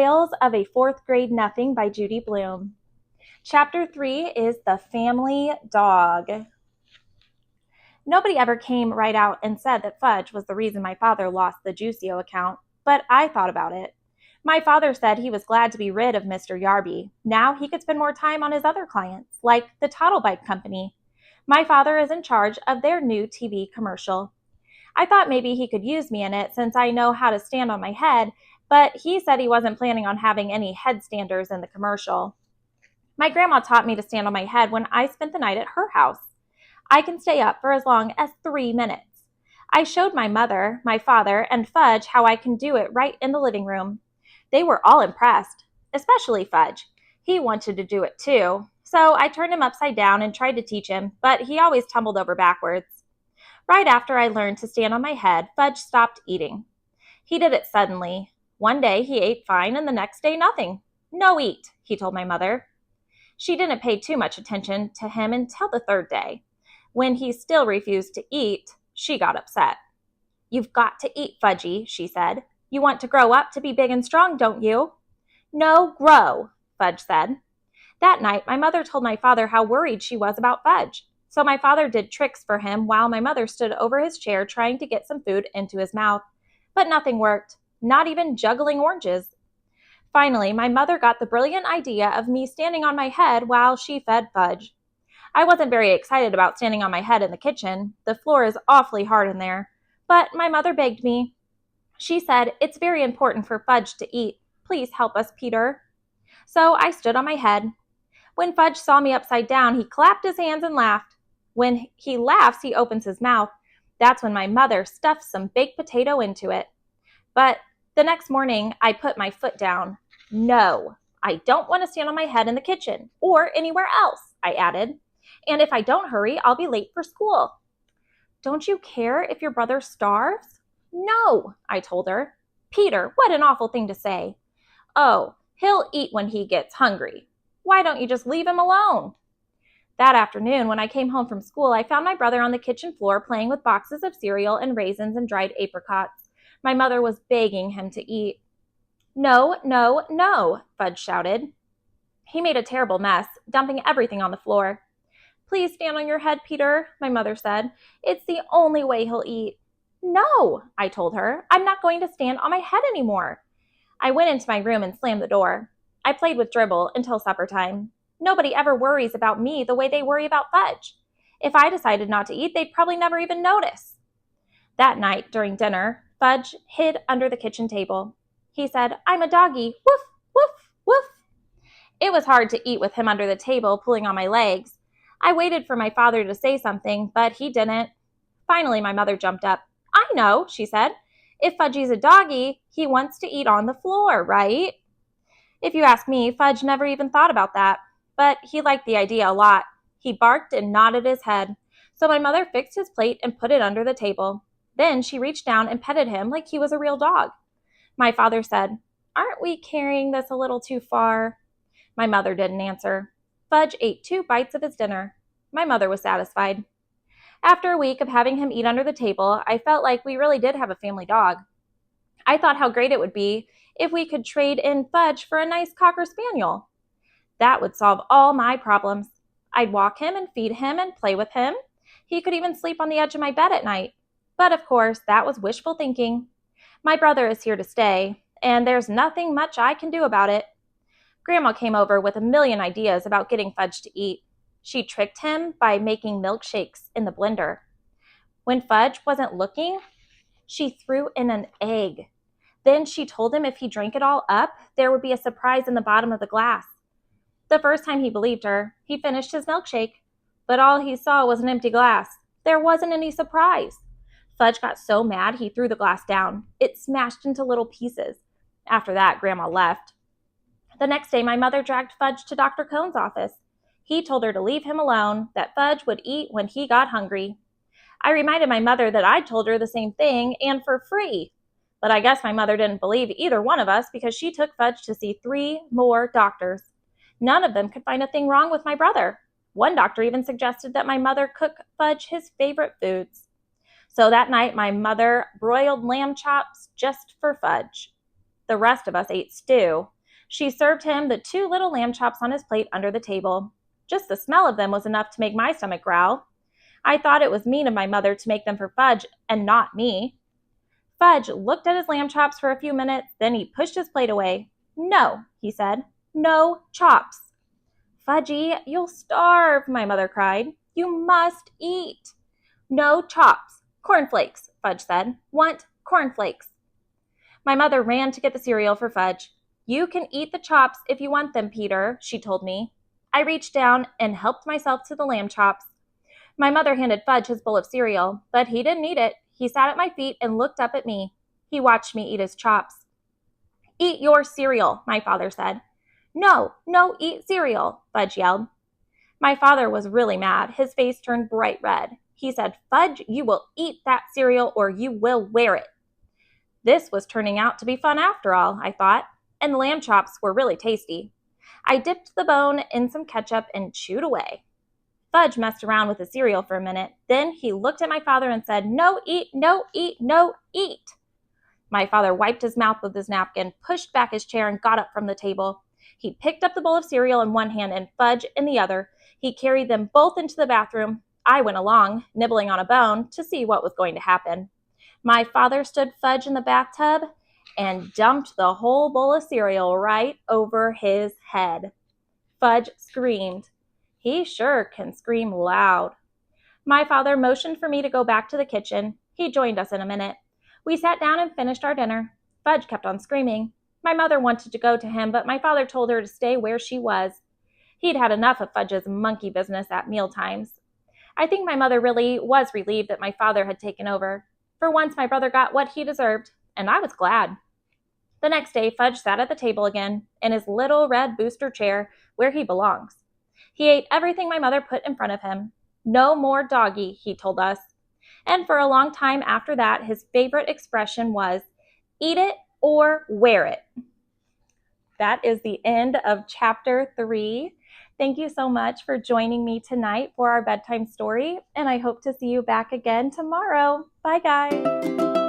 Tales of a Fourth Grade Nothing by Judy Blume. Chapter 3 is The Family Dog. Nobody ever came right out and said that Fudge was the reason my father lost the Juicio account, but I thought about it. My father said he was glad to be rid of Mr. Yarby. Now he could spend more time on his other clients, like the Toddle Bike Company. My father is in charge of their new TV commercial. I thought maybe he could use me in it since I know how to stand on my head, but he said he wasn't planning on having any headstanders in the commercial. My grandma taught me to stand on my head when I spent the night at her house. I can stay up for as long as 3 minutes. I showed my mother, my father, and Fudge how I can do it right in the living room. They were all impressed, especially Fudge. He wanted to do it too, so I turned him upside down and tried to teach him, but he always tumbled over backwards. Right after I learned to stand on my head, Fudge stopped eating. He did it suddenly. One day he ate fine and the next day nothing. No eat, he told my mother. She didn't pay too much attention to him until the third day. When he still refused to eat, she got upset. You've got to eat, Fudgy, she said. You want to grow up to be big and strong, don't you? No, grow, Fudge said. That night, my mother told my father how worried she was about Fudge. So my father did tricks for him while my mother stood over his chair trying to get some food into his mouth. But nothing worked, not even juggling oranges. Finally, my mother got the brilliant idea of me standing on my head while she fed Fudge. I wasn't very excited about standing on my head in the kitchen. The floor is awfully hard in there. But my mother begged me. She said, it's very important for Fudge to eat. Please help us, Peter. So I stood on my head. When Fudge saw me upside down, he clapped his hands and laughed. When he laughs, he opens his mouth. That's when my mother stuffed some baked potato into it. But the next morning, I put my foot down. No, I don't want to stand on my head in the kitchen or anywhere else, I added. And if I don't hurry, I'll be late for school. Don't you care if your brother starves? No, I told her. Peter, what an awful thing to say. Oh, he'll eat when he gets hungry. Why don't you just leave him alone? That afternoon, when I came home from school, I found my brother on the kitchen floor playing with boxes of cereal and raisins and dried apricots. My mother was begging him to eat. No, no, no, Fudge shouted. He made a terrible mess, dumping everything on the floor. Please stand on your head, Peter, my mother said. It's the only way he'll eat. No, I told her. I'm not going to stand on my head anymore. I went into my room and slammed the door. I played with Dribble until supper time. Nobody ever worries about me the way they worry about Fudge. If I decided not to eat, they'd probably never even notice. That night, during dinner, Fudge hid under the kitchen table. He said, I'm a doggy. Woof, woof, woof. It was hard to eat with him under the table, pulling on my legs. I waited for my father to say something, but he didn't. Finally, my mother jumped up. I know, she said. If Fudgy's a doggy, he wants to eat on the floor, right? If you ask me, Fudge never even thought about that. But he liked the idea a lot. He barked and nodded his head. So my mother fixed his plate and put it under the table. Then she reached down and petted him like he was a real dog. My father said, Aren't we carrying this a little too far? My mother didn't answer. Fudge ate 2 bites of his dinner. My mother was satisfied. After a week of having him eat under the table, I felt like we really did have a family dog. I thought how great it would be if we could trade in Fudge for a nice Cocker Spaniel. That would solve all my problems. I'd walk him and feed him and play with him. He could even sleep on the edge of my bed at night. But of course, that was wishful thinking. My brother is here to stay, and there's nothing much I can do about it. Grandma came over with a million ideas about getting Fudge to eat. She tricked him by making milkshakes in the blender. When Fudge wasn't looking, she threw in an egg. Then she told him if he drank it all up, there would be a surprise in the bottom of the glass. The first time he believed her, he finished his milkshake, but all he saw was an empty glass. There wasn't any surprise. Fudge got so mad he threw the glass down. It smashed into little pieces. After that, Grandma left. The next day, my mother dragged Fudge to Dr. Cohn's office. He told her to leave him alone, that Fudge would eat when he got hungry. I reminded my mother that I'd told her the same thing, and for free. But I guess my mother didn't believe either one of us because she took Fudge to see 3 more doctors. None of them could find a thing wrong with my brother. One doctor even suggested that my mother cook Fudge his favorite foods. So that night, my mother broiled lamb chops just for Fudge. The rest of us ate stew. She served him the 2 little lamb chops on his plate under the table. Just the smell of them was enough to make my stomach growl. I thought it was mean of my mother to make them for Fudge and not me. Fudge looked at his lamb chops for a few minutes, then he pushed his plate away. "No," he said. "No chops." "Fudgy, you'll starve," my mother cried. "You must eat." "No chops. Cornflakes," Fudge said. "Want cornflakes." My mother ran to get the cereal for Fudge. "You can eat the chops if you want them, Peter," she told me. I reached down and helped myself to the lamb chops. My mother handed Fudge his bowl of cereal, but he didn't eat it. He sat at my feet and looked up at me. He watched me eat his chops. "Eat your cereal," my father said. "No, no, eat cereal," Fudge yelled. My father was really mad. His face turned bright red. He said, "Fudge, you will eat that cereal or you will wear it." This was turning out to be fun after all, I thought, and the lamb chops were really tasty. I dipped the bone in some ketchup and chewed away. Fudge messed around with the cereal for a minute. Then he looked at my father and said, "No eat, no eat, no eat." My father wiped his mouth with his napkin, pushed back his chair, and got up from the table. He picked up the bowl of cereal in one hand and Fudge in the other. He carried them both into the bathroom. I went along, nibbling on a bone, to see what was going to happen. My father stood Fudge in the bathtub and dumped the whole bowl of cereal right over his head. Fudge screamed. He sure can scream loud. My father motioned for me to go back to the kitchen. He joined us in a minute. We sat down and finished our dinner. Fudge kept on screaming. My mother wanted to go to him, but my father told her to stay where she was. He'd had enough of Fudge's monkey business at mealtimes. I think my mother really was relieved that my father had taken over. For once, my brother got what he deserved, and I was glad. The next day, Fudge sat at the table again, in his little red booster chair, where he belongs. He ate everything my mother put in front of him. "No more doggy," he told us. And for a long time after that, his favorite expression was, "Eat it or wear it." That is the end of chapter 3. Thank you so much for joining me tonight for our bedtime story, and I hope to see you back again tomorrow. Bye, guys.